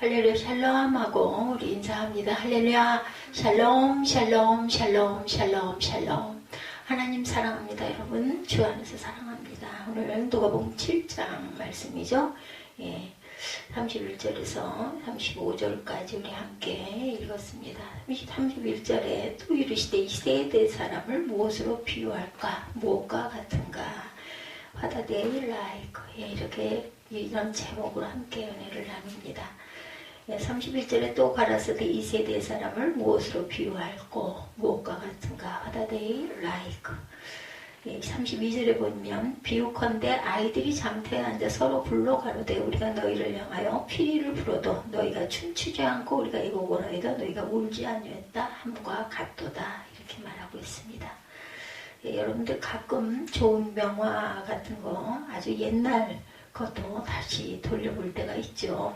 할렐루야 샬롬 하고 우리 인사합니다. 할렐루야 샬롬 샬롬 샬롬 샬롬 샬롬. 하나님 사랑합니다. 여러분 주 안에서 사랑합니다. 오늘 누가복음 7장 말씀이죠. 31절에서 35절까지 우리 함께 읽었습니다. 31절에 또 이르시되 이 세대 사람을 무엇으로 비유할까? 무엇과 같은가? What are they like? 이렇게 이런 제목으로 함께 은혜를 나눕니다. 31절에 또 가라사대 이 세대 사람을 무엇으로 비유할꼬? 무엇과 같은가? What are they like? 32절에 보면 비유컨대 아이들이 장터에 앉아 서로 불러 가로되 우리가 너희를 향하여 피리를 불어도 너희가 춤추지 않고 우리가 애곡을 하여도 너희가 울지 아니했다 함과 같도다 이렇게 말하고 있습니다. 여러분들 가끔 좋은 명화 같은 거 아주 옛날 것도 다시 돌려볼 때가 있죠.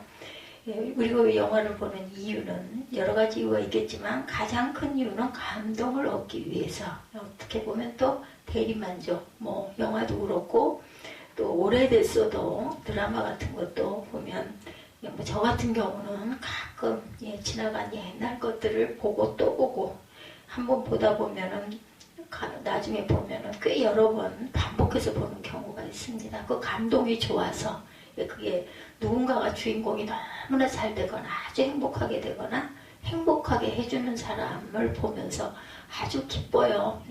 우리가 영화를 보는 이유는 여러 가지 이유가 있겠지만 가장 큰 이유는 감동을 얻기 위해서, 어떻게 보면 또 대리만족, 영화도 그렇고 또 오래됐어도 드라마 같은 것도 보면 저 같은 경우는 가끔 지나간 옛날 것들을 보고 또 보고 한번 보다 보면은 나중에 보면은 꽤 여러 번 반복해서 보는 경우가 있습니다. 그 감동이 좋아서 그게 누군가가 주인공이 너무나 잘 되거나 아주 행복하게 되거나 행복하게 해주는 사람을 보면서 아주 기뻐요.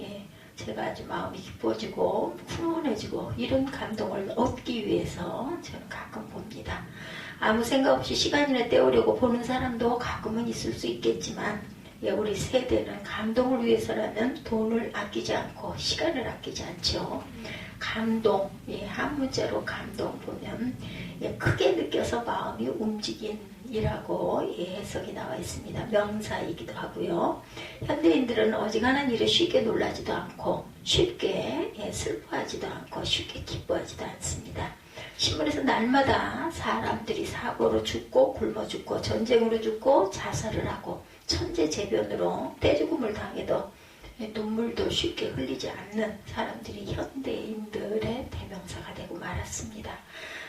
제가 아주 마음이 기뻐지고 훈훈해지고 이런 감동을 얻기 위해서 저는 가끔 봅니다. 아무 생각 없이 시간이나 때우려고 보는 사람도 가끔은 있을 수 있겠지만 우리 세대는 감동을 위해서라면 돈을 아끼지 않고 시간을 아끼지 않죠. 감동, 한 문자로 감동 보면 크게 느껴서 마음이 움직인이라고 해석이 나와 있습니다. 명사이기도 하고요. 현대인들은 어지간한 일에 쉽게 놀라지도 않고 쉽게 슬퍼하지도 않고 쉽게 기뻐하지도 않습니다. 신문에서 날마다 사람들이 사고로 죽고 굶어 죽고 전쟁으로 죽고 자살을 하고 천재재변으로 떼죽음을 당해도 눈물도 쉽게 흘리지 않는 사람들이 현대인들의 대명사가 되고 말았습니다.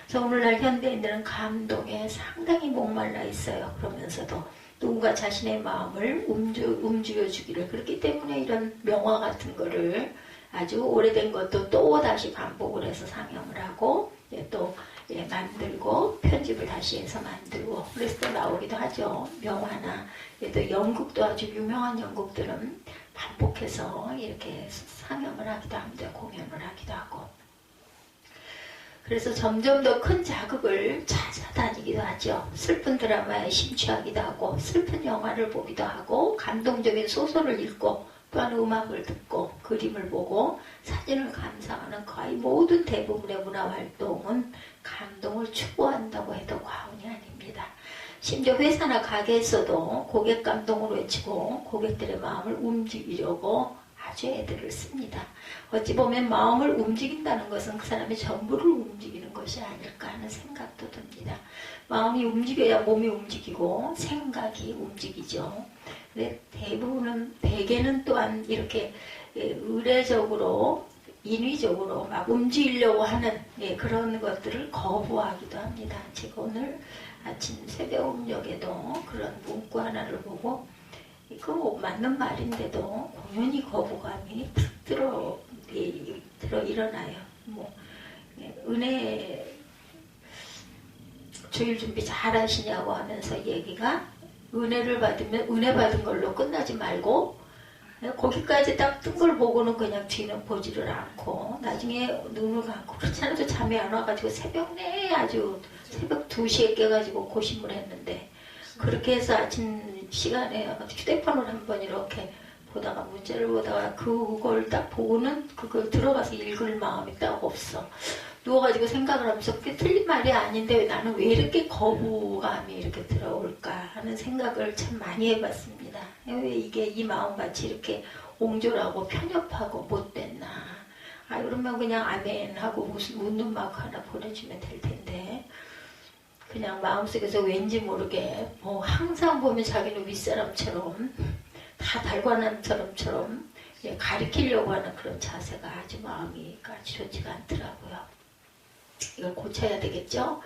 그래서 오늘날 현대인들은 감동에 상당히 목말라 있어요. 그러면서도 누군가 자신의 마음을 움직여주기를, 그렇기 때문에 이런 명화 같은 거를 아주 오래된 것도 또 다시 반복을 해서 상영을 하고 또 만들고 편집을 다시 해서 만들고 그래서 또 나오기도 하죠. 명화나 또 연극도 아주 유명한 연극들은 반복해서 이렇게 상영을 하기도 합니다. 공연을 하기도 하고. 그래서 점점 더 큰 자극을 찾아다니기도 하죠. 슬픈 드라마에 심취하기도 하고 슬픈 영화를 보기도 하고 감동적인 소설을 읽고 또한 음악을 듣고 그림을 보고 사진을 감상하는 거의 모든 대부분의 문화활동은 감동을 추구한다고 해도 과언이 아닙니다. 심지어 회사나 가게에서도 고객 감동을 외치고 고객들의 마음을 움직이려고 아주 애들을 씁니다. 어찌 보면 마음을 움직인다는 것은 그 사람의 전부를 움직이는 것이 아닐까 하는 생각도 듭니다. 마음이 움직여야 몸이 움직이고 생각이 움직이죠. 근데 대개는 또한 이렇게 의례적으로 인위적으로 막 움직이려고 하는 그런 것들을 거부하기도 합니다. 제가 오늘 아침 새벽녘에도 그런 문구 하나를 보고 이거 맞는 말인데도 공연히 거부감이 들어 일어나요. 은혜 주일 준비 잘 하시냐고 하면서 얘기가 은혜를 받으면 은혜 받은 걸로 끝나지 말고 거기까지 딱 뜬 걸 보고는 그냥 뒤는 보지를 않고 나중에 눈을 감고 그렇지 않아도 잠이 안 와가지고 새벽 내에 아주 새벽 2시에 깨가지고 고심을 했는데 그렇게 해서 아침 시간에 휴대폰을 한번 이렇게 보다가 문자를 보다가 그걸 딱 보고는 그걸 들어가서 읽을 마음이 딱 없어. 누워가지고 생각을 하면서 그게 틀린 말이 아닌데 왜 나는 왜 이렇게 거부감이 이렇게 들어올까 하는 생각을 참 많이 해봤습니다. 왜 이게 이 마음같이 이렇게 옹졸하고 편협하고 못됐나. 그러면 그냥 아멘 하고 무슨 묻는 마크 하나 보내주면 될 텐데 그냥 마음속에서 왠지 모르게 항상 보면 자기는 윗사람처럼 다 달관한 사람처럼 가리키려고 하는 그런 자세가 아주 마음이 아주 좋지가 않더라고요. 이걸 고쳐야 되겠죠.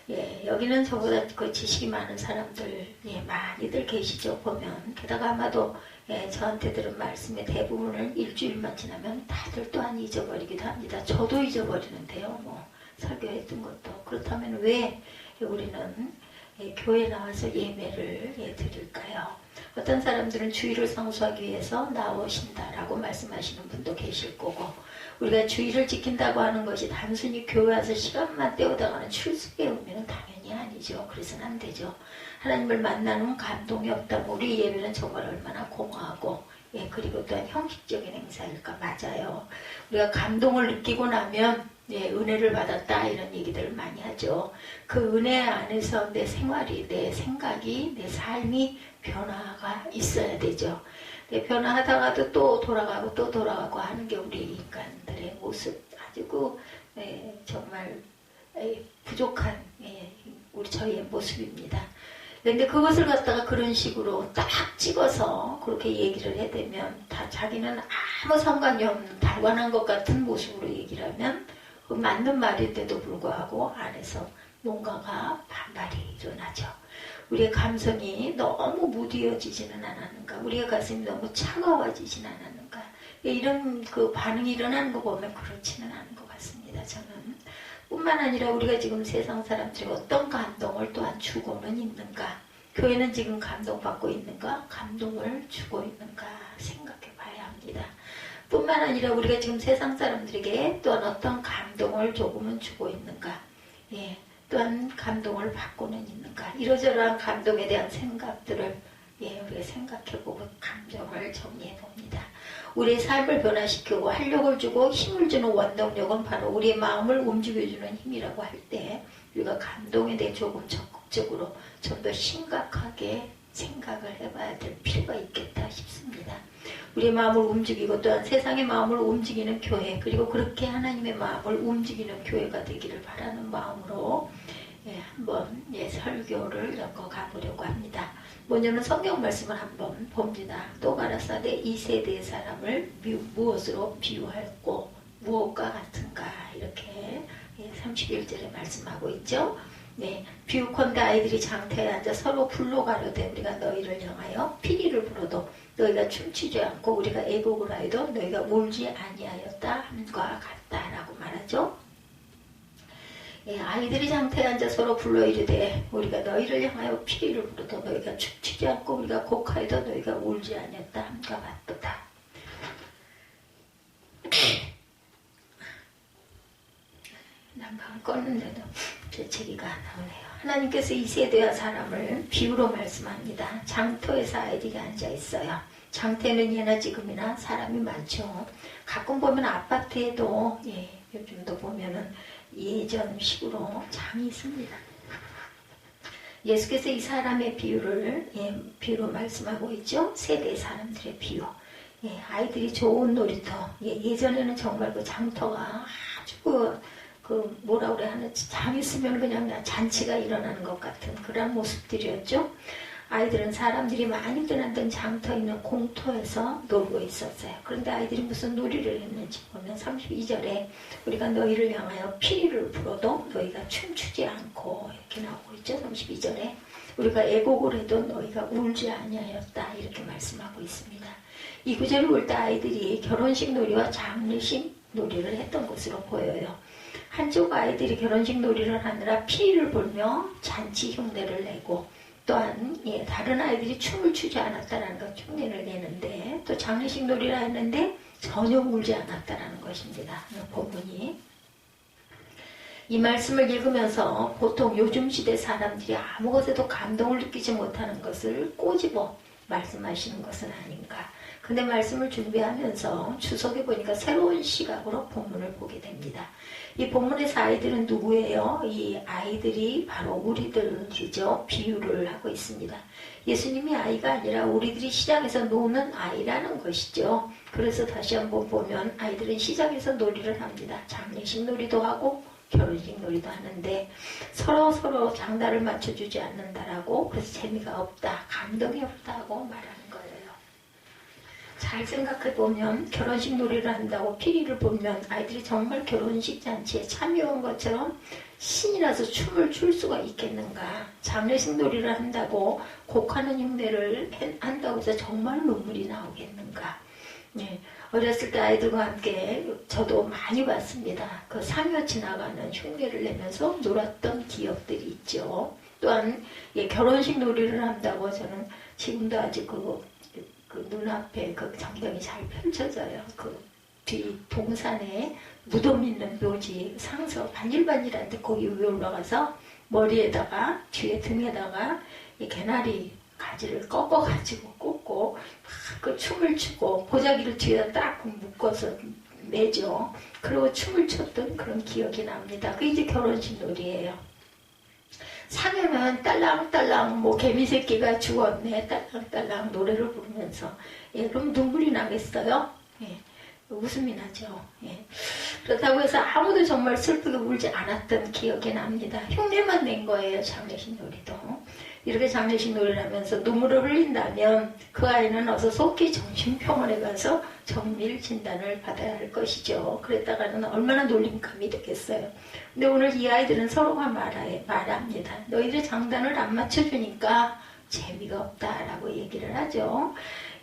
예, 여기는 저보다 그 지식이 많은 사람들, 예, 많이들 계시죠, 보면. 게다가 아마도, 예, 저한테 들은 말씀의 대부분을 일주일만 지나면 다들 또한 잊어버리기도 합니다. 저도 잊어버리는데요, 뭐, 설교했던 것도. 그렇다면 왜 우리는 예, 교회에 나와서 예배를 예, 드릴까요? 어떤 사람들은 주의를 성수하기 위해서 나오신다라고 말씀하시는 분도 계실 거고, 우리가 주의를 지킨다고 하는 것이 단순히 교회 와서 시간만 때우다가는 출석의 의미는 당연히 아니죠. 그래서는 안 되죠. 하나님을 만나는 감동이 없다면 우리 예배는 정말 얼마나 공허하고, 예, 그리고 또한 형식적인 행사일까. 맞아요. 우리가 감동을 느끼고 나면 예, 은혜를 받았다 이런 얘기들을 많이 하죠. 그 은혜 안에서 내 생활이, 내 생각이, 내 삶이 변화가 있어야 되죠. 네, 변화하다가도 또 돌아가고 또 돌아가고 하는 게 우리 인간들의 모습. 아주 정말 부족한 우리 저희의 모습입니다. 그런데 그것을 갖다가 그런 식으로 딱 찍어서 그렇게 얘기를 해대면 다 자기는 아무 상관이 없는 달관한 것 같은 모습으로 얘기를 하면 그 맞는 말인데도 불구하고 안에서 뭔가가 반발이 일어나죠. 우리의 감성이 너무 무디어지지는 않았는가, 우리의 가슴이 너무 차가워지지는 않았는가, 이런 그 반응이 일어나는 거 보면 그렇지는 않은 것 같습니다. 저는 뿐만 아니라 우리가 지금 세상 사람들이 어떤 감동을 또한 주고는 있는가, 교회는 지금 감동받고 있는가, 감동을 주고 있는가 생각해 봐야 합니다. 뿐만 아니라 우리가 지금 세상 사람들에게 또한 어떤 감동을 조금은 주고 있는가, 예, 또한 감동을 받고는 있는가, 이러저러한 감동에 대한 생각들을 예, 우리가 생각해보고 감정을 정리해봅니다. 우리의 삶을 변화시키고 활력을 주고 힘을 주는 원동력은 바로 우리의 마음을 움직여주는 힘이라고 할 때 우리가 감동에 대해 조금 적극적으로 좀 더 심각하게 생각을 해봐야 될 필요가 있겠다 싶습니다. 우리의 마음을 움직이고 또한 세상의 마음을 움직이는 교회, 그리고 그렇게 하나님의 마음을 움직이는 교회가 되기를 바라는 마음으로 예, 한번 설교를 엮어가 보려고 합니다. 먼저는 성경 말씀을 한번 봅니다. 또 가라사대 이 세대의 사람을 무엇으로 비유하였고 무엇과 같은가, 이렇게 31절에 말씀하고 있죠. 네, 비유컨대 아이들이 장터에 앉아 서로 불로 가려되 우리가 너희를 향하여 피리를 불어도 너희가 춤추지 않고 우리가 애곡을 하여도 너희가 울지 아니하였다 함과 같다라고 말하죠. 예, 아이들이 장터에 앉아 서로 불러 이르되 우리가 너희를 향하여 피리를 불어도 너희가 춤추지 않고 우리가 곡하여도 너희가 울지 아니하였다 함과 같도다. 난방을 껐는데도 재채기가 나오네요. 하나님께서 이 세대와 사람을 비유로 말씀합니다. 장터에서 아이들이 앉아 있어요. 장터에는 예나 지금이나 사람이 많죠. 가끔 보면 아파트에도 요즘도 보면은 예전식으로 장이 있습니다. 예수께서 이 사람의 비유로 말씀하고 있죠. 세대 사람들의 비유. 아이들이 좋은 놀이터. 예전에는 정말 그 장터가 아주 뭐라 그래 하는, 장 있으면 그냥 잔치가 일어나는 것 같은 그런 모습들이었죠. 아이들은 사람들이 많이 드나든 장터 있는 공터에서 놀고 있었어요. 그런데 아이들이 무슨 놀이를 했는지 보면 32절에 우리가 너희를 향하여 피리를 불어도 너희가 춤추지 않고 이렇게 나오고 있죠. 32절에 우리가 애곡을 해도 너희가 울지 아니하였다 이렇게 말씀하고 있습니다. 이 구절을 볼 때 아이들이 결혼식 놀이와 장례식 놀이를 했던 것으로 보여요. 한쪽 아이들이 결혼식 놀이를 하느라 피리를 불며 잔치 흉내를 내고, 또한 다른 아이들이 춤을 추지 않았다는 것, 흉내를 내는데, 또 장례식 놀이를 했는데 전혀 울지 않았다는 것입니다. 본문이. 이 말씀을 읽으면서 보통 요즘 시대 사람들이 아무 것에도 감동을 느끼지 못하는 것을 꼬집어 말씀하시는 것은 아닌가. 근데 말씀을 준비하면서 추석에 보니까 새로운 시각으로 본문을 보게 됩니다. 이 본문에서 아이들은 누구예요? 이 아이들이 바로 우리들이죠. 비유를 하고 있습니다. 예수님이 아이가 아니라 우리들이 시장에서 노는 아이라는 것이죠. 그래서 다시 한번 보면 아이들은 시장에서 놀이를 합니다. 장례식 놀이도 하고 결혼식 놀이도 하는데 서로 장단을 맞춰주지 않는다라고, 그래서 재미가 없다, 감동이 없다고 말하는 거예요. 잘 생각해보면 결혼식 놀이를 한다고 피리를 보면 아이들이 정말 결혼식 잔치에 참여한 것처럼 신이라서 춤을 출 수가 있겠는가. 장례식 놀이를 한다고 곡하는 흉내를 한다고 해서 정말 눈물이 나오겠는가. 예, 어렸을 때 아이들과 함께 저도 많이 봤습니다. 그 상여 지나가는 흉내를 내면서 놀았던 기억들이 있죠. 또한 예, 결혼식 놀이를 한다고 저는 지금도 아직 그 눈앞에 그 장경이 잘 펼쳐져요. 그 뒤 동산에 무덤 있는 묘지 상서 반일반일한데 거기 위에 올라가서 머리에다가 뒤에 등에다가 이 개나리 가지를 꺾어가지고 꽂고 막 그 춤을 추고 보자기를 뒤에다 딱 묶어서 매죠. 그리고 춤을 췄던 그런 기억이 납니다. 그게 이제 결혼식 놀이에요. 상여는 딸랑딸랑 뭐 개미새끼가 죽었네 딸랑딸랑 노래를 부르면서 예, 그럼 눈물이 나겠어요? 예, 웃음이 나죠. 예. 그렇다고 해서 아무도 정말 슬프게 울지 않았던 기억이 납니다. 흉내만 낸 거예요. 장례식 놀이도. 이렇게 장례식 놀이를 하면서 눈물을 흘린다면 그 아이는 어서 속히 정신병원에 가서 정밀 진단을 받아야 할 것이죠. 그랬다가는 얼마나 놀림감이 되겠어요. 근데 오늘 이 아이들은 서로가 말합니다. 너희들 장단을 안 맞춰주니까 재미가 없다라고 얘기를 하죠.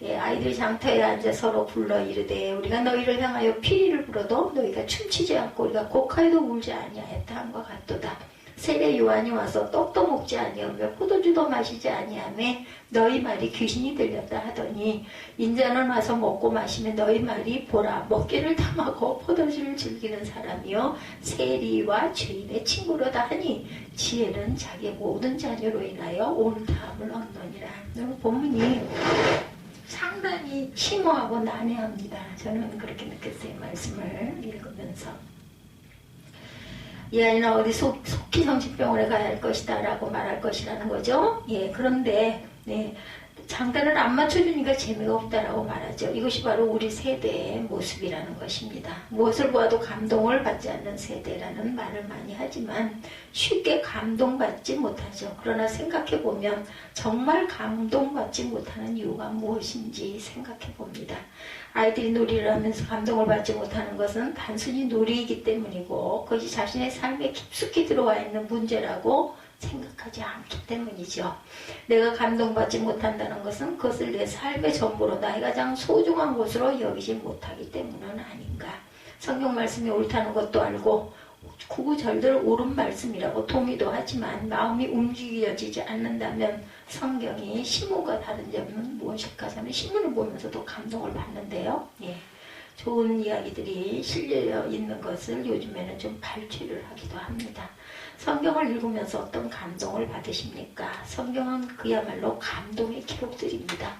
예, 아이들이 장터에 앉아 서로 불러 이르되 우리가 너희를 향하여 피리를 불어도 너희가 춤추지 않고 우리가 곡하여도 울지 아니하였다 함과 같도다. 세례 요한이 와서 떡도 먹지 아니하며 포도주도 마시지 아니하며 너희 말이 귀신이 들렸다 하더니 인자는 와서 먹고 마시면 너희 말이 보라 먹기를 탐하고 포도주를 즐기는 사람이요 세리와 죄인의 친구로다 하니 지혜는 자기의 모든 자녀로 인하여 온 다음을 얻느니라. 여러분 본문이 상당히 심오하고 난해합니다. 저는 그렇게 느꼈어요. 말씀을 읽으면서. 이 아이는 어디 속히 정신병원에 가야 할 것이다 라고 말할 것이라는 거죠. 예, 그런데 네, 장단을 안 맞춰주니까 재미가 없다라고 말하죠. 이것이 바로 우리 세대의 모습이라는 것입니다. 무엇을 보아도 감동을 받지 않는 세대라는 말을 많이 하지만 쉽게 감동받지 못하죠. 그러나 생각해보면 정말 감동받지 못하는 이유가 무엇인지 생각해봅니다. 아이들이 놀이를 하면서 감동을 받지 못하는 것은 단순히 놀이이기 때문이고 그것이 자신의 삶에 깊숙이 들어와 있는 문제라고 생각하지 않기 때문이죠. 내가 감동받지 못한다는 것은 그것을 내 삶의 전부로 나의 가장 소중한 것으로 여기지 못하기 때문은 아닌가. 성경 말씀이 옳다는 것도 알고 구구절절 옳은 말씀이라고 동의도 하지만 마음이 움직여지지 않는다면 성경이 신문과 다른 점은 무엇일까? 저는 신문을 보면서도 감동을 받는데요. 예. 좋은 이야기들이 실려 있는 것을 요즘에는 좀 발췌를 하기도 합니다. 성경을 읽으면서 어떤 감동을 받으십니까? 성경은 그야말로 감동의 기록들입니다.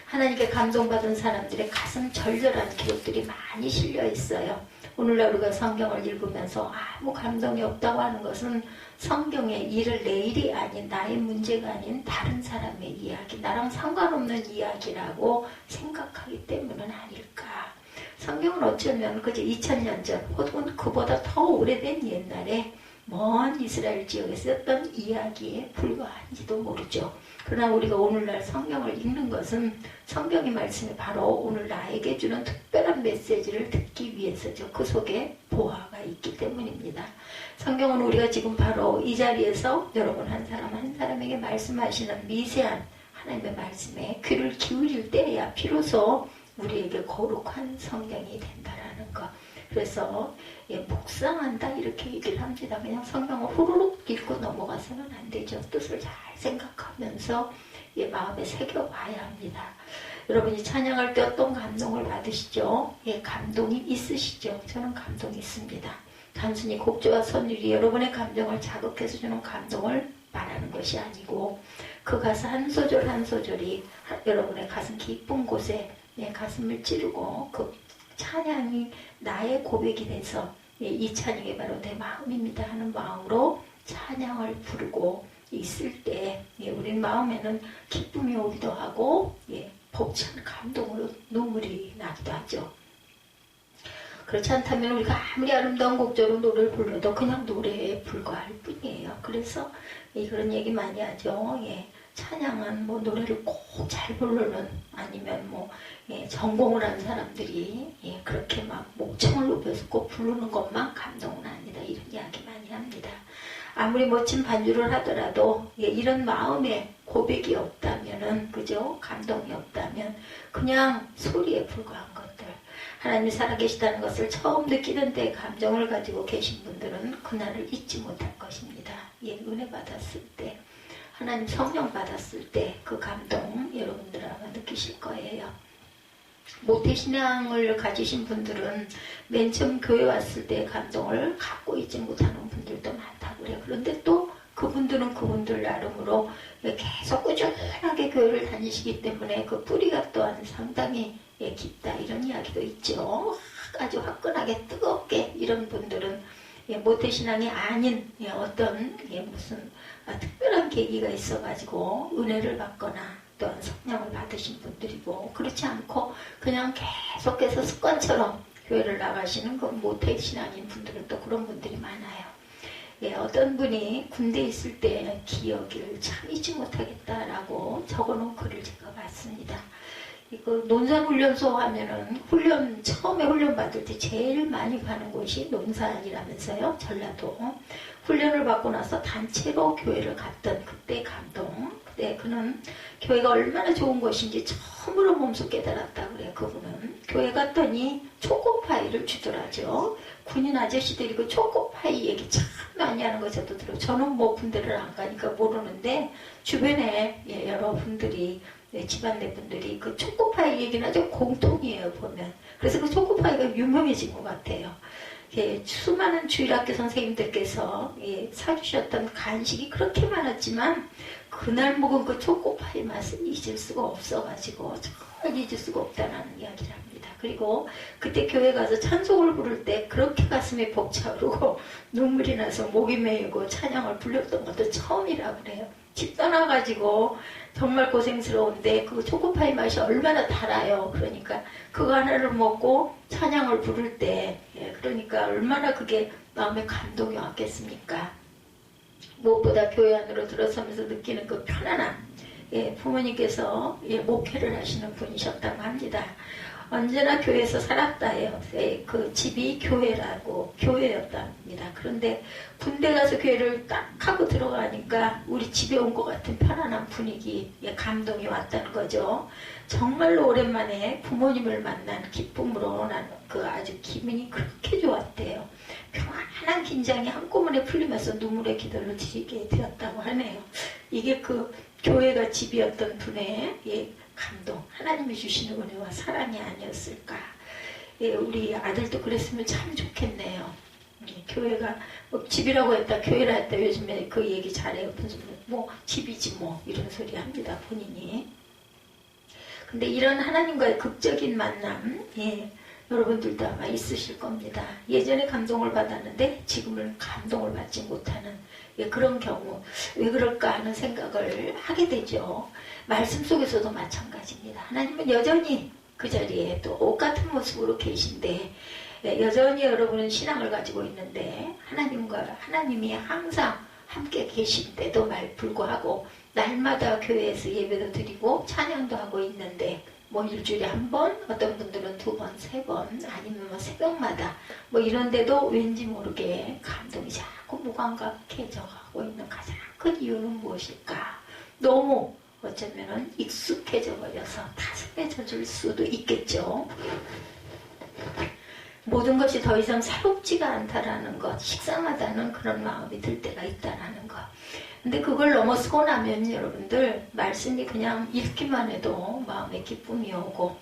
하나님께 감동받은 사람들의 가슴 절절한 기록들이 많이 실려 있어요. 오늘날 우리가 성경을 읽으면서 아무 감동이 없다고 하는 것은 성경의 일을 내 일이 아닌 나의 문제가 아닌 다른 사람의 이야기, 나랑 상관없는 이야기라고 생각하기 때문은 아닐까. 성경은 어쩌면 그저 2000년 전 혹은 그보다 더 오래된 옛날에 먼 이스라엘 지역에 썼던 이야기에 불과한지도 모르죠. 그러나 우리가 오늘날 성경을 읽는 것은 성경의 말씀이 바로 오늘 나에게 주는 특별한 메시지를 듣기 위해서죠. 그 속에 보화가 있기 때문입니다. 성경은 우리가 지금 바로 이 자리에서 여러분 한 사람 한 사람에게 말씀하시는 미세한 하나님의 말씀에 귀를 기울일 때야 비로소 우리에게 거룩한 성경이 된다라는 것. 그래서 묵상한다 이렇게 얘기를 합니다. 그냥 성경을 후루룩 읽고 넘어가서는 안 되죠. 뜻을 잘 생각하면서 마음에 새겨봐야 합니다. 여러분이 찬양할 때 어떤 감동을 받으시죠? 감동이 있으시죠? 저는 감동이 있습니다. 단순히 곡조와 선율이 여러분의 감정을 자극해서 주는 감동을 말하는 것이 아니고 그 가사 한 소절 한 소절이 여러분의 가슴 깊은 곳에 내 가슴을 찌르고 그 찬양이 나의 고백이 돼서 이 찬양이 바로 내 마음입니다 하는 마음으로 찬양을 부르고 있을 때 우리 마음에는 기쁨이 오기도 하고 벅찬 감동으로 눈물이 나기도 하죠. 그렇지 않다면 우리가 아무리 아름다운 곡조로 노래를 불러도 그냥 노래에 불과할 뿐이에요. 그래서 그런 얘기 많이 하죠. 찬양은 뭐 노래를 꼭 잘 부르는 아니면 전공을 한 사람들이 그렇게 막 목청을 높여서 꼭 부르는 것만 감동은 아니다 이런 이야기 많이 합니다. 아무리 멋진 반주를 하더라도 이런 마음의 고백이 없다면은, 그죠? 감동이 없다면 그냥 소리에 불과한 것들. 하나님이 살아계시다는 것을 처음 느끼는데 감정을 가지고 계신 분들은 그날을 잊지 못할 것입니다. 은혜 받았을 때, 하나님 성령 받았을 때 그 감동 여러분들 아마 느끼실 거예요. 모태신앙을 가지신 분들은 맨 처음 교회 왔을 때 감동을 갖고 있지 못하는 분들도 많다고 그래요. 그런데 또 그분들은 그분들 나름으로 계속 꾸준하게 교회를 다니시기 때문에 그 뿌리가 또한 상당히 깊다, 이런 이야기도 있죠. 아주 화끈하게 뜨겁게 이런 분들은 모태신앙이 아닌 어떤 무슨 특별한 계기가 있어가지고 은혜를 받거나 또한 성령을 받으신 분들이고, 그렇지 않고 그냥 계속해서 습관처럼 교회를 나가시는 그 모태신앙인 분들은 또 그런 분들이 많아요. 어떤 분이 군대에 있을 때 기억을 참 잊지 못하겠다라고 적어놓은 글을 제가 봤습니다. 이거 논산훈련소 하면은 처음에 훈련 받을 때 제일 많이 가는 곳이 논산이라면서요. 전라도. 훈련을 받고 나서 단체로 교회를 갔던 그때 감동. 그때 그는 교회가 얼마나 좋은 곳인지 처음으로 몸소 깨달았다 그래요. 그분은 교회 갔더니 초코파이를 주더라죠. 군인 아저씨들이 그 초코파이 얘기 참 많이 하는 거 저도 들어요. 저는 뭐 군대를 안 가니까 모르는데 주변에 여러분들이 집안내 분들이 그 초코파이 얘기는 아주 공통이에요, 보면. 그래서 그 초코파이가 유명해진 것 같아요. 수많은 주일학교 선생님들께서 사주셨던 간식이 그렇게 많았지만 그날 먹은 그 초코파이 맛을 잊을 수가 없어가지고 정말 잊을 수가 없다는 이야기를 합니다. 그리고 그때 교회 가서 찬송을 부를 때 그렇게 가슴이 벅차오르고 눈물이 나서 목이 메이고 찬양을 불렀던 것도 처음이라고 그래요. 집 떠나가지고 정말 고생스러운데 그 초코파이 맛이 얼마나 달아요. 그러니까 그거 하나를 먹고 찬양을 부를 때 그러니까 얼마나 그게 마음에 감동이 왔겠습니까. 무엇보다 교회 안으로 들어서면서 느끼는 그 편안함. 부모님께서 목회를 하시는 분이셨다고 합니다. 언제나 교회에서 살았다예요. 그 집이 교회였답니다. 그런데 군대 가서 교회를 딱 하고 들어가니까 우리 집에 온 것 같은 편안한 분위기, 감동이 왔다는 거죠. 정말로 오랜만에 부모님을 만난 기쁨으로 나는 그 아주 기분이 그렇게 좋았대요. 평안한 긴장이 한꺼번에 풀리면서 눈물의 기도를 드리게 되었다고 하네요. 이게 그 교회가 집이었던 분의 감동, 하나님이 주시는 은혜와 사랑이 아니었을까. 우리 아들도 그랬으면 참 좋겠네요. 교회가 집이라고 했다 교회라 했다 요즘에 그 얘기 잘해요. 뭐 집이지 뭐 이런 소리 합니다, 본인이. 근데 이런 하나님과의 극적인 만남, 여러분들도 아마 있으실 겁니다. 예전에 감동을 받았는데 지금은 감동을 받지 못하는 그런 경우 왜 그럴까 하는 생각을 하게 되죠. 말씀 속에서도 마찬가지입니다. 하나님은 여전히 그 자리에 또 옷같은 모습으로 계신데 여전히 여러분은 신앙을 가지고 있는데 하나님이 항상 함께 계신데도 불구하고 날마다 교회에서 예배도 드리고 찬양도 하고 있는데 뭐 일주일에 한 번, 어떤 분들은 2번, 3번, 아니면 뭐 새벽마다 뭐 이런데도 왠지 모르게 감동이 자꾸 무감각해져 가고 있는 가장 큰 이유는 무엇일까? 너무 어쩌면은 익숙해져 버려서 다스해질 수도 있겠죠. 모든 것이 더 이상 새롭지가 않다라는 것, 식상하다는 그런 마음이 들 때가 있다라는 것. 근데 그걸 넘어서고 나면 여러분들 말씀이 그냥 읽기만 해도 마음에 기쁨이 오고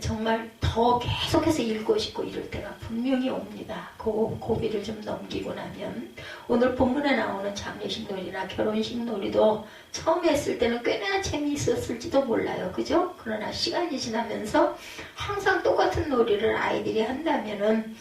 정말 더 계속해서 읽고 싶고 이럴 때가 분명히 옵니다. 그 고비를 좀 넘기고 나면 오늘 본문에 나오는 장례식 놀이나 결혼식 놀이도 처음에 했을 때는 꽤나 재미있었을지도 몰라요. 그죠? 그러나 시간이 지나면서 항상 똑같은 놀이를 아이들이 한다면은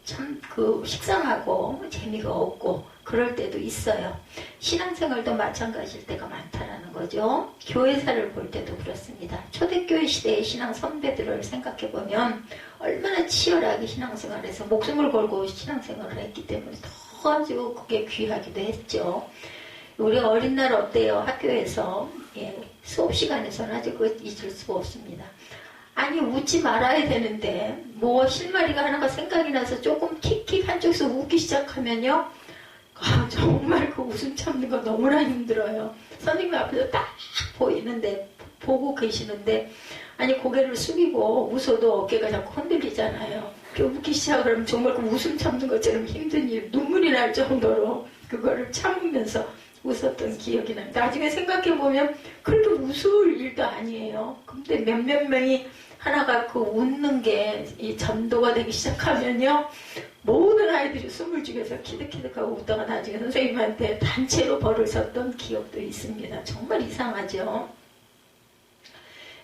참 그 식상하고 재미가 없고 그럴 때도 있어요. 신앙생활도 마찬가지일 때가 많다라는 거죠. 교회사를 볼 때도 그렇습니다. 초대교회 시대의 신앙 선배들을 생각해보면 얼마나 치열하게 신앙생활에서 목숨을 걸고 신앙생활을 했기 때문에 더 아주 그게 귀하기도 했죠. 우리 어린 날 어때요? 학교에서 수업 시간에서는 아주 그거 잊을 수가 없습니다. 아니 웃지 말아야 되는데 뭐 실마리가 하나가 생각이 나서 조금 킥킥 한쪽에서 웃기 시작하면요 정말 그 웃음 참는 거 너무나 힘들어요. 선생님 앞에서 딱 보이는데, 보고 계시는데, 아니 고개를 숙이고 웃어도 어깨가 자꾸 흔들리잖아요. 웃기 시작하면 정말 그 웃음 참는 것처럼 힘든 일, 눈물이 날 정도로 그거를 참으면서 웃었던 기억이 나요. 나중에 생각해보면 그렇게 웃을 일도 아니에요. 근데 몇몇 명이 하나가 그 웃는 게 이 전도가 되기 시작하면요, 모든 아이들이 숨을 죽여서 키득키득하고 웃다가 나중에 선생님한테 단체로 벌을 섰던 기억도 있습니다. 정말 이상하죠.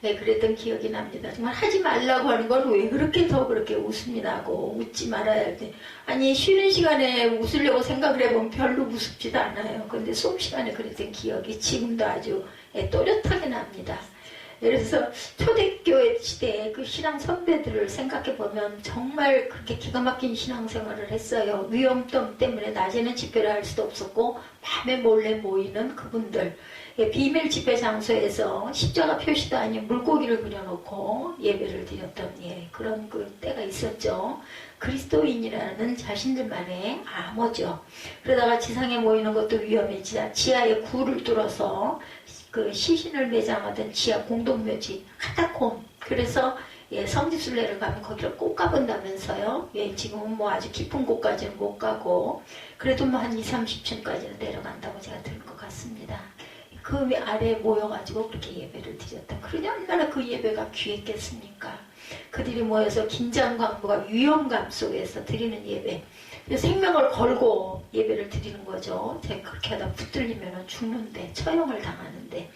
네, 그랬던 기억이 납니다. 정말 하지 말라고 하는 건 왜 그렇게 더 그렇게 웃음이 나고 웃지 말아야 돼. 아니 쉬는 시간에 웃으려고 생각을 해보면 별로 무섭지도 않아요. 그런데 수업 시간에 그랬던 기억이 지금도 아주 또렷하게 납니다. 그래서 초대교회 시대에 그 신앙 선배들을 생각해보면 정말 그렇게 기가 막힌 신앙생활을 했어요. 위험성 때문에 낮에는 집회를 할 수도 없었고 밤에 몰래 모이는 그분들, 비밀 집회 장소에서 십자가 표시도 아닌 물고기를 그려놓고 예배를 드렸던 그런 그 때가 있었죠. 그리스도인이라는 자신들만의 암호죠. 그러다가 지상에 모이는 것도 위험해지자 지하에 굴을 뚫어서 그 시신을 매장하던 지하 공동묘지 카타콤, 그래서 성지순례를 가면 거기를 꼭 가본다면서요. 지금은 뭐 아주 깊은 곳까지는 못 가고 그래도 뭐 한 20-30층까지는 내려간다고 제가 들은 것 같습니다. 그 아래에 모여가지고 그렇게 예배를 드렸다. 그러니 얼마나 그 예배가 귀했겠습니까? 그들이 모여서 긴장감과 위험감 속에서 드리는 예배, 생명을 걸고 예배를 드리는 거죠. 제가 그렇게 하다 붙들리면 죽는데, 처형을 당하는데.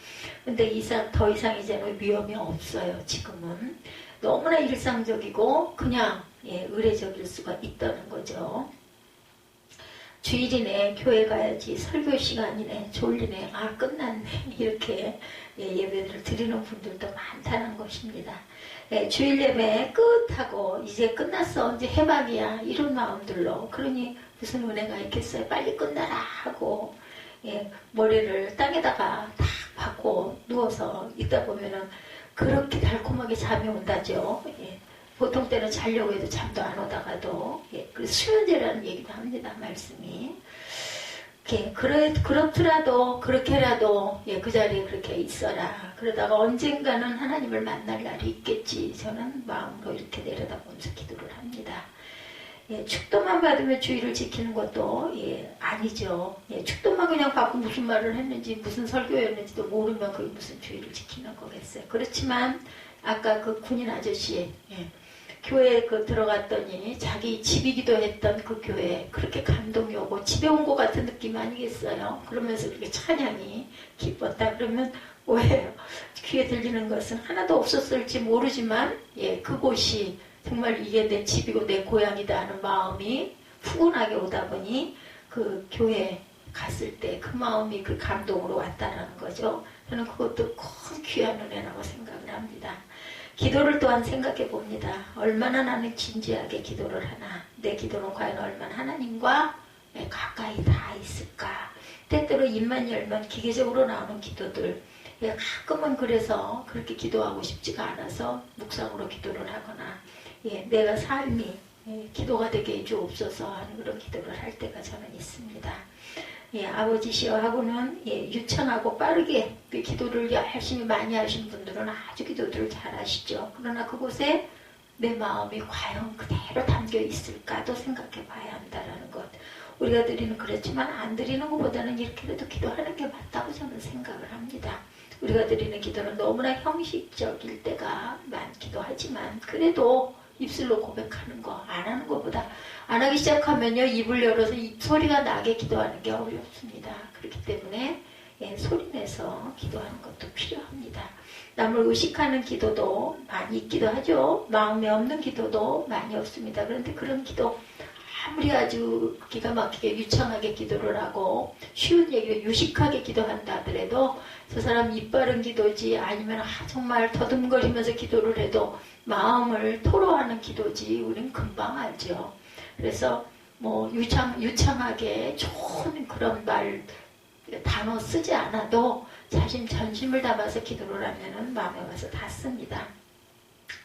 근데 더 이상 이제는 위험이 없어요. 지금은 너무나 일상적이고 그냥 의례적일 수가 있다는 거죠. 주일이네, 교회 가야지, 설교 시간이네, 졸리네, 끝났네, 이렇게 예배를 드리는 분들도 많다는 것입니다. 주일 예배 끝하고 이제 끝났어, 이제 해방이야, 이런 마음들로, 그러니 무슨 은혜가 있겠어요. 빨리 끝나라 하고 머리를 땅에다가 탁 박고 누워서 있다 보면은 그렇게 달콤하게 잠이 온다죠. 보통 때는 자려고 해도 잠도 안 오다가도 그래서 수면제라는 얘기도 합니다. 말씀이 그렇더라도 그렇게라도 그 자리에 그렇게 있어라. 그러다가 언젠가는 하나님을 만날 날이 있겠지. 저는 마음으로 이렇게 내려다보면서 기도를 합니다. 축도만 받으면 주의를 지키는 것도 아니죠. 축도만 그냥 받고 무슨 말을 했는지 무슨 설교였는지도 모르면 그게 무슨 주의를 지키는 거겠어요. 그렇지만 아까 그 군인 아저씨 교회에 들어갔더니 자기 집이기도 했던 그 교회 그렇게 감동이 오고 집에 온 것 같은 느낌 아니겠어요? 그러면서 그렇게 찬양이 기뻤다. 그러면 뭐예요? 귀에 들리는 것은 하나도 없었을지 모르지만 그곳이 정말 이게 내 집이고 내 고향이다 하는 마음이 푸근하게 오다 보니 그 교회에 갔을 때 그 마음이 그 감동으로 왔다라는 거죠. 저는 그것도 큰 귀한 은혜라고 생각을 합니다. 기도를 또한 생각해 봅니다. 얼마나 나는 진지하게 기도를 하나, 내 기도는 과연 얼마나 하나님과 가까이 닿아 있을까. 때때로 입만 열면 기계적으로 나오는 기도들, 가끔은 그래서 그렇게 기도하고 싶지가 않아서 묵상으로 기도를 하거나 내가 삶이 기도가 되게 해주옵소서 하는 그런 기도를 할 때가 저는 있습니다. 아버지시여 하고는 유창하고 빠르게 그 기도를 열심히 많이 하신 분들은 아주 기도들을 잘 하시죠. 그러나 그곳에 내 마음이 과연 그대로 담겨 있을까도 생각해 봐야 한다는 것. 우리가 드리는 그렇지만 안 드리는 것보다는 이렇게라도 기도하는 게 맞다고 저는 생각을 합니다. 우리가 드리는 기도는 너무나 형식적일 때가 많기도 하지만 그래도 입술로 고백하는 거, 안 하는 것보다 안 하기 시작하면요, 입을 열어서 소리가 나게 기도하는 게 어렵습니다. 그렇기 때문에 소리 내서 기도하는 것도 필요합니다. 남을 의식하는 기도도 많이 있기도 하죠. 마음에 없는 기도도 많이 없습니다. 그런데 그런 기도 아무리 아주 기가 막히게 유창하게 기도를 하고 쉬운 얘기로 유식하게 기도한다 하더라도 저 사람 입 바른 기도지 아니면 정말 더듬거리면서 기도를 해도 마음을 토로하는 기도지 우린 금방 알죠. 그래서 뭐 유창하게 좋은 그런 단어 쓰지 않아도 자신 전심을 담아서 기도를 하면은 마음에 와서 닿습니다.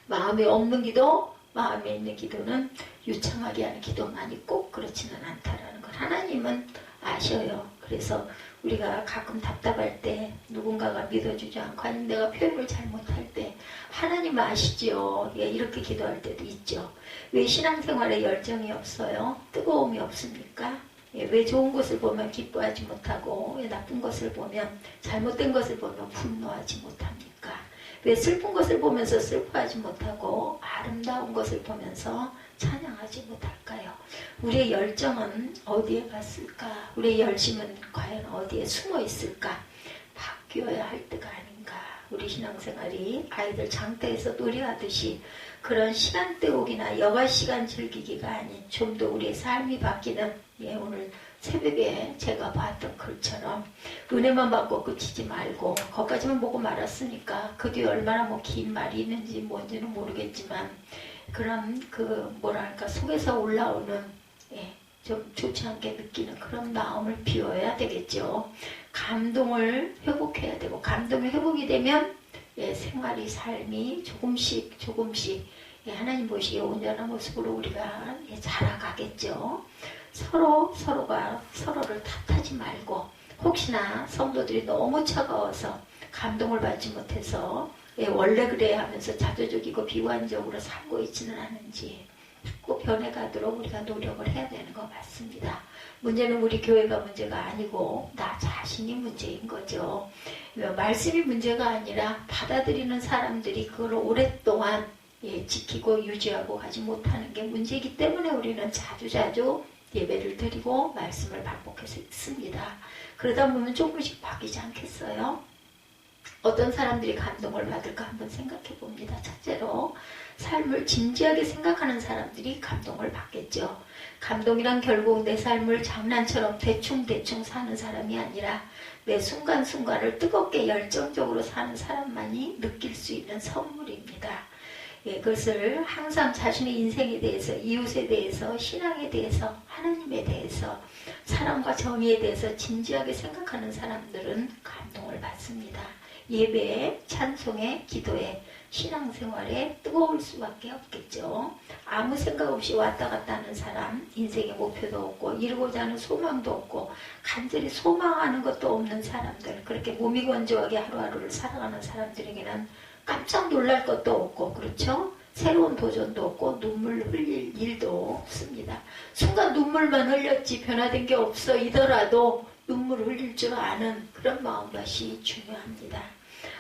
마음에 없는 기도, 마음에 있는 기도는 유창하게 하는 기도만이 꼭 그렇지는 않다라는 것. 하나님은 아셔요. 그래서 우리가 가끔 답답할 때 누군가가 믿어주지 않고 아니면 내가 표현을 잘못할 때 하나님 아시죠? 예, 이렇게 기도할 때도 있죠. 왜 신앙생활에 열정이 없어요? 뜨거움이 없습니까? 예, 왜 좋은 것을 보면 기뻐하지 못하고 왜 나쁜 것을 보면 잘못된 것을 보면 분노하지 못합니까? 왜 슬픈 것을 보면서 슬퍼하지 못하고 아름다운 것을 보면서 찬양하지 못할까요? 우리의 열정은 어디에 갔을까? 우리의 열심은 과연 어디에 숨어 있을까? 바뀌어야 할 때가 아닌가? 우리 신앙생활이 아이들 장터에서 놀이하듯이 그런 시간 때우기나 여가 시간 즐기기가 아닌 좀 더 우리의 삶이 바뀌는 오늘 새벽에 제가 봤던 글처럼 은혜만 받고 끝이지 말고 거기까지만 보고 말았으니까 그 뒤에 얼마나 긴 말이 있는지 뭔지는 모르겠지만 그런 뭐랄까 속에서 올라오는 좀 좋지 않게 느끼는 그런 마음을 비워야 되겠죠. 감동을 회복해야 되고 감동이 회복이 되면 생활이 삶이 조금씩 하나님 보시기에 온전한 모습으로 우리가 자라가겠죠. 서로가 서로를 탓하지 말고 혹시나 성도들이 너무 차가워서 감동을 받지 못해서 원래 그래 하면서 자조적이고 비관적으로 살고 있지는 않은지 꼭 변해가도록 우리가 노력을 해야 되는 것 같습니다. 문제는 우리 교회가 문제가 아니고 나 자신이 문제인 거죠. 말씀이 문제가 아니라 받아들이는 사람들이 그걸 오랫동안 지키고 유지하고 가지 못하는 게 문제이기 때문에 우리는 자주 예배를 드리고 말씀을 반복해서 읽습니다. 그러다 보면 조금씩 바뀌지 않겠어요? 어떤 사람들이 감동을 받을까 한번 생각해 봅니다. 첫째로 삶을 진지하게 생각하는 사람들이 감동을 받겠죠. 감동이란 결국 내 삶을 장난처럼 대충 사는 사람이 아니라 내 순간순간을 뜨겁게 열정적으로 사는 사람만이 느낄 수 있는 선물입니다. 그것을 항상 자신의 인생에 대해서, 이웃에 대해서, 신앙에 대해서, 하나님에 대해서, 사랑과 정의에 대해서 진지하게 생각하는 사람들은 감동을 받습니다. 예배에, 찬송에, 기도에, 신앙생활에 뜨거울 수밖에 없겠죠. 아무 생각 없이 왔다 갔다 하는 사람, 인생의 목표도 없고 이루고자 하는 소망도 없고 간절히 소망하는 것도 없는 사람들, 그렇게 몸이 건조하게 하루하루를 살아가는 사람들에게는 깜짝 놀랄 것도 없고, 그렇죠? 새로운 도전도 없고 눈물 흘릴 일도 없습니다. 순간 눈물만 흘렸지 변화된 게 없어 이더라도 눈물 흘릴 줄 아는 그런 마음밭이 중요합니다.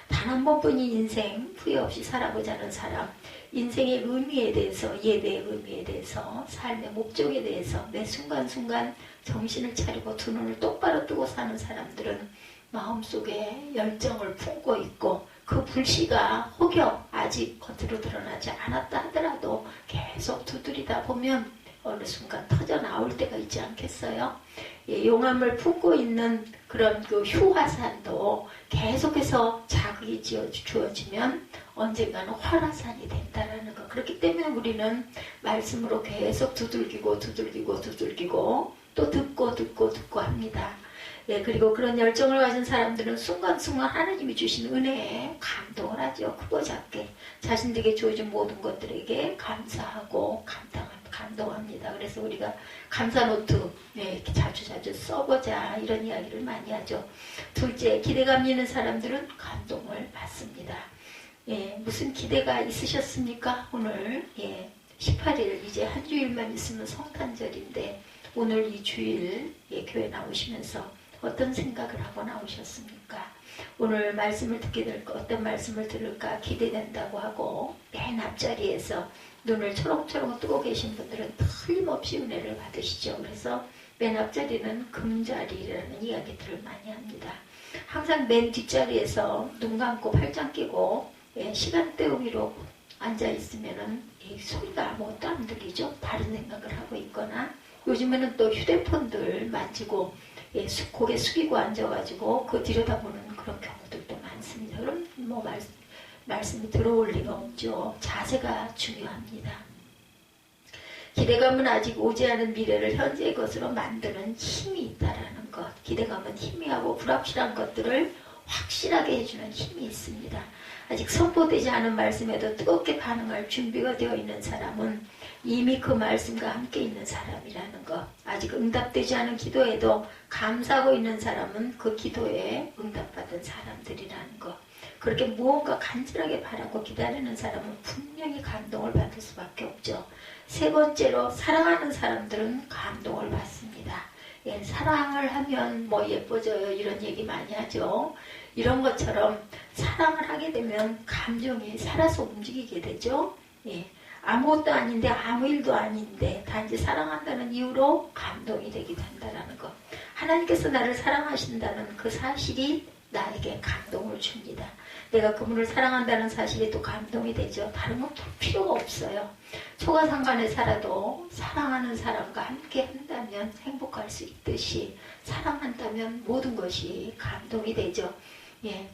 단 한 번뿐인 인생 후회 없이 살아보자는 사람, 인생의 의미에 대해서, 예배의 의미에 대해서, 삶의 목적에 대해서 매 순간순간 정신을 차리고 두 눈을 똑바로 뜨고 사는 사람들은 마음속에 열정을 품고 있고 그 불씨가 혹여 아직 겉으로 드러나지 않았다 하더라도 계속 두드리다 보면 어느 순간 터져 나올 때가 있지 않겠어요? 용암을 품고 있는 그런 그 휴화산도 계속해서 자극이 주어지면 언젠가는 활화산이 된다라는 것. 그렇기 때문에 우리는 말씀으로 계속 두들기고 또 듣고 합니다. 그리고 그런 열정을 가진 사람들은 순간순간 하나님이 주신 은혜에 감동을 하죠. 크고 작게 자신들에게 주어진 모든 것들에게 감사하고 감동합니다. 그래서 우리가 감사 노트 이렇게 자주 써보자 이런 이야기를 많이 하죠. 둘째, 기대감 있는 사람들은 감동을 받습니다. 무슨 기대가 있으셨습니까? 오늘 18일 이제 한 주일만 있으면 성탄절인데 오늘 이 주일 교회 나오시면서 어떤 생각을 하고 나오셨습니까? 오늘 말씀을 듣게 될까, 어떤 말씀을 들을까 기대된다고 하고 맨 앞자리에서 눈을 초롱초롱 뜨고 계신 분들은 틀림없이 은혜를 받으시죠. 그래서 맨 앞자리는 금자리라는 이야기들을 많이 합니다. 항상 맨 뒷자리에서 눈 감고 팔짱 끼고 시간 때우기로 앉아있으면은 소리가 아무것도 안 들리죠. 다른 생각을 하고 있거나 요즘에는 또 휴대폰들 만지고 고개 숙이고 앉아가지고 그 들여다보는 그런 경우들도 많습니다. 그럼 말씀이 들어올 리가 없죠. 자세가 중요합니다. 기대감은 아직 오지 않은 미래를 현재의 것으로 만드는 힘이 있다라는 것. 기대감은 희미하고 불확실한 것들을 확실하게 해주는 힘이 있습니다. 아직 선포되지 않은 말씀에도 뜨겁게 반응할 준비가 되어 있는 사람은 이미 그 말씀과 함께 있는 사람이라는 것. 아직 응답되지 않은 기도에도 감사하고 있는 사람은 그 기도에 응답받은 사람들이라는 것. 그렇게 무언가 간절하게 바라고 기다리는 사람은 분명히 감동을 받을 수밖에 없죠. 세 번째로 사랑하는 사람들은 감동을 받습니다. 예, 사랑을 하면 뭐 예뻐져요 이런 얘기 많이 하죠. 이런 것처럼 사랑을 하게 되면 감정이 살아서 움직이게 되죠. 예, 아무것도 아닌데 아무 일도 아닌데 단지 사랑한다는 이유로 감동이 되게 된다는 것. 하나님께서 나를 사랑하신다는 그 사실이 나에게 감동을 줍니다. 내가 그분을 사랑한다는 사실이 또 감동이 되죠. 다른 건 필요가 없어요. 초가상간에 살아도 사랑하는 사람과 함께 한다면 행복할 수 있듯이 사랑한다면 모든 것이 감동이 되죠. 예,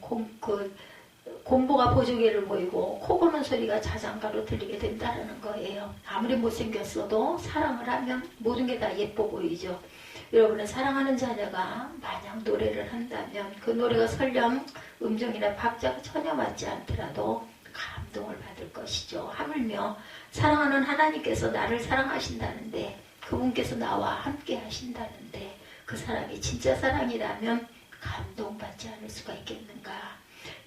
곰보가 보조개를 모이고 코 고는 소리가 자장가로 들리게 된다는 거예요. 아무리 못생겼어도 사랑을 하면 모든 게 다 예뻐 보이죠. 여러분은 사랑하는 자녀가 만약 노래를 한다면 그 노래가 설령 음정이나 박자가 전혀 맞지 않더라도 감동을 받을 것이죠. 하물며 사랑하는 하나님께서 나를 사랑하신다는데 그분께서 나와 함께 하신다는데 그 사랑이 진짜 사랑이라면 감동받지 않을 수가 있겠는가.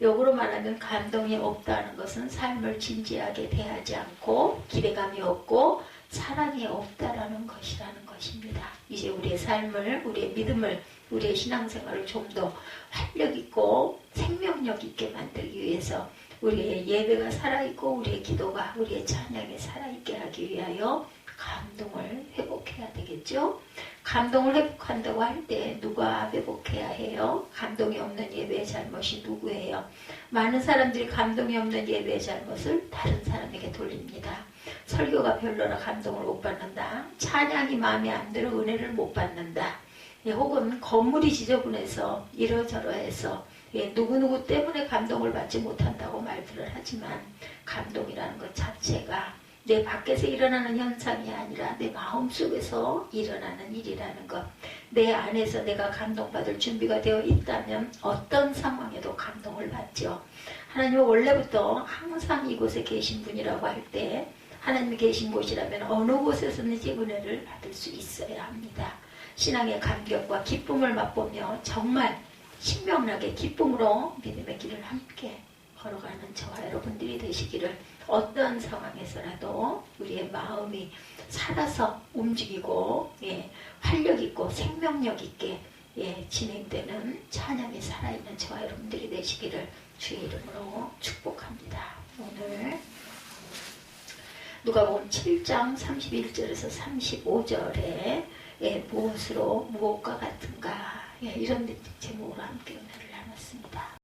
역으로 말하면 감동이 없다는 것은 삶을 진지하게 대하지 않고 기대감이 없고 사랑이 없다라는 것이라는 것입니다. 이제 우리의 삶을, 우리의 믿음을, 우리의 신앙생활을 좀 더 활력있고 생명력 있게 만들기 위해서 우리의 예배가 살아있고 우리의 기도가 우리의 찬양이 살아있게 하기 위하여 감동을 회복해야 되겠죠. 감동을 회복한다고 할 때 누가 회복해야 해요? 감동이 없는 예배의 잘못이 누구예요? 많은 사람들이 감동이 없는 예배의 잘못을 다른 사람에게 돌립니다. 설교가 별로라 감동을 못 받는다. 찬양이 마음에 안 들어 은혜를 못 받는다. 예, 혹은 건물이 지저분해서 이러저러해서 예, 누구누구 때문에 감동을 받지 못한다고 말들을 하지만 감동이라는 것 자체가 내 밖에서 일어나는 현상이 아니라 내 마음속에서 일어나는 일이라는 것. 내 안에서 내가 감동받을 준비가 되어 있다면 어떤 상황에도 감동을 받죠. 하나님은 원래부터 항상 이곳에 계신 분이라고 할 때 하나님이 계신 곳이라면 어느 곳에서든지 은혜를 받을 수 있어야 합니다. 신앙의 감격과 기쁨을 맛보며 정말 신명나게 기쁨으로 믿음의 길을 함께 걸어가는 저와 여러분들이 되시기를 어떤 상황에서라도 우리의 마음이 살아서 움직이고 예, 활력있고 생명력 있게 예, 진행되는 찬양이 살아있는 저와 여러분들이 되시기를 주의 이름으로 축복합니다. 오늘 누가복음 7장 31절에서 35절에 예, 무엇과 같은가 예, 이런 제목으로 함께 은혜를 나눴습니다.